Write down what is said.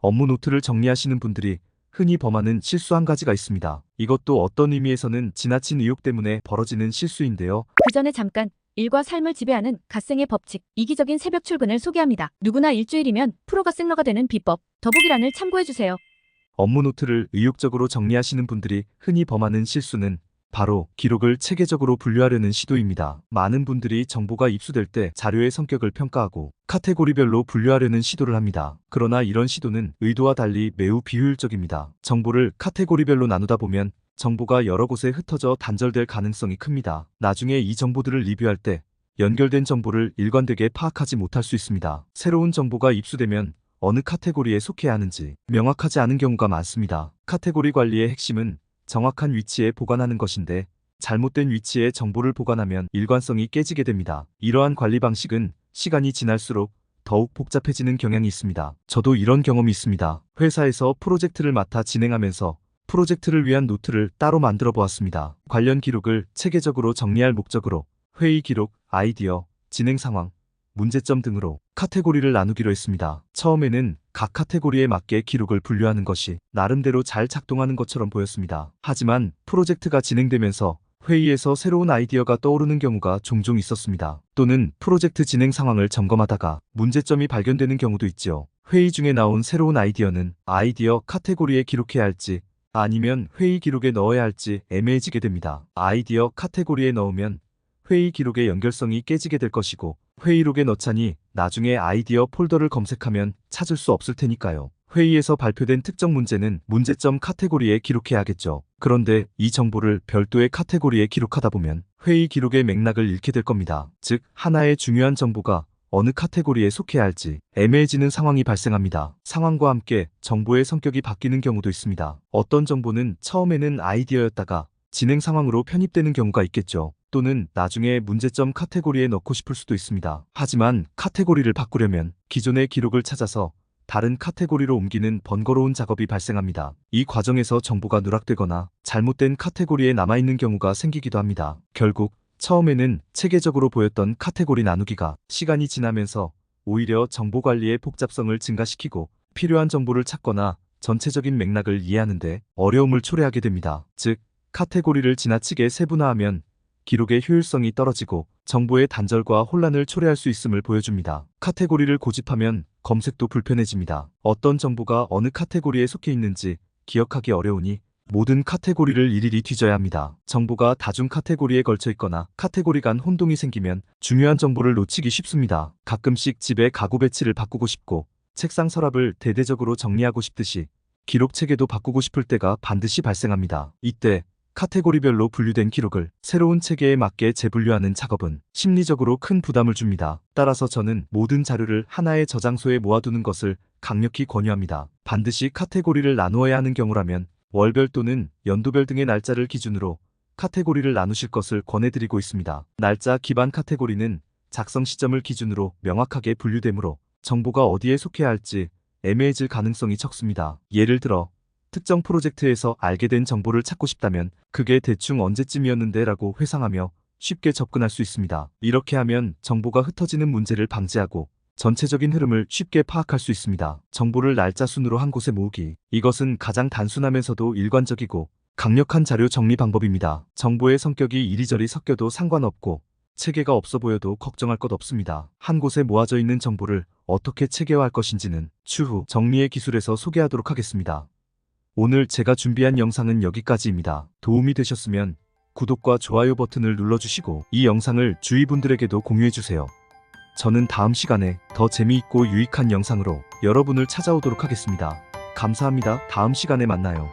업무 노트를 정리하시는 분들이 흔히 범하는 실수 한 가지가 있습니다. 이것도 어떤 의미에서는 지나친 의욕 때문에 벌어지는 실수인데요. 그 전에 잠깐 일과 삶을 지배하는 갓생의 법칙, 이기적인 새벽 출근을 소개합니다. 누구나 일주일이면 프로가 생러가 되는 비법, 더보기란을 참고해주세요. 업무 노트를 의욕적으로 정리하시는 분들이 흔히 범하는 실수는 바로 기록을 체계적으로 분류하려는 시도입니다. 많은 분들이 정보가 입수될 때 자료의 성격을 평가하고 카테고리별로 분류하려는 시도를 합니다. 그러나 이런 시도는 의도와 달리 매우 비효율적입니다. 정보를 카테고리별로 나누다 보면 정보가 여러 곳에 흩어져 단절될 가능성이 큽니다. 나중에 이 정보들을 리뷰할 때 연결된 정보를 일관되게 파악하지 못할 수 있습니다. 새로운 정보가 입수되면 어느 카테고리에 속해야 하는지 명확하지 않은 경우가 많습니다. 카테고리 관리의 핵심은 정확한 위치에 보관하는 것인데 잘못된 위치에 정보를 보관하면 일관성이 깨지게 됩니다. 이러한 관리 방식은 시간이 지날수록 더욱 복잡해지는 경향이 있습니다. 저도 이런 경험이 있습니다. 회사에서 프로젝트를 맡아 진행하면서 프로젝트를 위한 노트를 따로 만들어 보았습니다. 관련 기록을 체계적으로 정리할 목적으로 회의 기록, 아이디어, 진행 상황, 문제점 등으로 카테고리를 나누기로 했습니다. 처음에는 각 카테고리에 맞게 기록을 분류하는 것이 나름대로 잘 작동하는 것처럼 보였습니다. 하지만 프로젝트가 진행되면서 회의에서 새로운 아이디어가 떠오르는 경우가 종종 있었습니다. 또는 프로젝트 진행 상황을 점검하다가 문제점이 발견되는 경우도 있지요. 회의 중에 나온 새로운 아이디어는 아이디어 카테고리에 기록해야 할지 아니면 회의 기록에 넣어야 할지 애매해지게 됩니다. 아이디어 카테고리에 넣으면 회의 기록의 연결성이 깨지게 될 것이고 회의록에 넣자니 나중에 아이디어 폴더를 검색하면 찾을 수 없을 테니까요. 회의에서 발표된 특정 문제는 문제점 카테고리에 기록해야겠죠. 그런데 이 정보를 별도의 카테고리에 기록하다 보면 회의 기록의 맥락을 잃게 될 겁니다. 즉, 하나의 중요한 정보가 어느 카테고리에 속해야 할지 애매해지는 상황이 발생합니다. 상황과 함께 정보의 성격이 바뀌는 경우도 있습니다. 어떤 정보는 처음에는 아이디어였다가 진행 상황으로 편입되는 경우가 있겠죠. 또는 나중에 문제점 카테고리에 넣고 싶을 수도 있습니다. 하지만 카테고리를 바꾸려면 기존의 기록을 찾아서 다른 카테고리로 옮기는 번거로운 작업이 발생합니다. 이 과정에서 정보가 누락되거나 잘못된 카테고리에 남아있는 경우가 생기기도 합니다. 결국 처음에는 체계적으로 보였던 카테고리 나누기가 시간이 지나면서 오히려 정보 관리의 복잡성을 증가시키고 필요한 정보를 찾거나 전체적인 맥락을 이해하는데 어려움을 초래하게 됩니다. 즉, 카테고리를 지나치게 세분화하면 기록의 효율성이 떨어지고 정보의 단절과 혼란을 초래할 수 있음을 보여줍니다. 카테고리를 고집하면 검색도 불편해집니다. 어떤 정보가 어느 카테고리에 속해 있는지 기억하기 어려우니 모든 카테고리를 일일이 뒤져야 합니다. 정보가 다중 카테고리에 걸쳐 있거나 카테고리 간 혼동이 생기면 중요한 정보를 놓치기 쉽습니다. 가끔씩 집에 가구 배치를 바꾸고 싶고 책상 서랍을 대대적으로 정리하고 싶듯이 기록 체계도 바꾸고 싶을 때가 반드시 발생합니다. 이때 카테고리별로 분류된 기록을 새로운 체계에 맞게 재분류하는 작업은 심리적으로 큰 부담을 줍니다. 따라서 저는 모든 자료를 하나의 저장소에 모아두는 것을 강력히 권유합니다. 반드시 카테고리를 나누어야 하는 경우라면 월별 또는 연도별 등의 날짜를 기준으로 카테고리를 나누실 것을 권해드리고 있습니다. 날짜 기반 카테고리는 작성 시점을 기준으로 명확하게 분류되므로 정보가 어디에 속해야 할지 애매해질 가능성이 적습니다. 예를 들어 특정 프로젝트에서 알게 된 정보를 찾고 싶다면 그게 대충 언제쯤이었는데 라고 회상하며 쉽게 접근할 수 있습니다. 이렇게 하면 정보가 흩어지는 문제를 방지하고 전체적인 흐름을 쉽게 파악할 수 있습니다. 정보를 날짜 순으로 한 곳에 모으기. 이것은 가장 단순하면서도 일관적이고 강력한 자료 정리 방법입니다. 정보의 성격이 이리저리 섞여도 상관없고 체계가 없어 보여도 걱정할 것 없습니다. 한 곳에 모아져 있는 정보를 어떻게 체계화할 것인지는 추후 정리의 기술에서 소개하도록 하겠습니다. 오늘 제가 준비한 영상은 여기까지입니다. 도움이 되셨으면 구독과 좋아요 버튼을 눌러주시고 이 영상을 주위 분들에게도 공유해주세요. 저는 다음 시간에 더 재미있고 유익한 영상으로 여러분을 찾아오도록 하겠습니다. 감사합니다. 다음 시간에 만나요.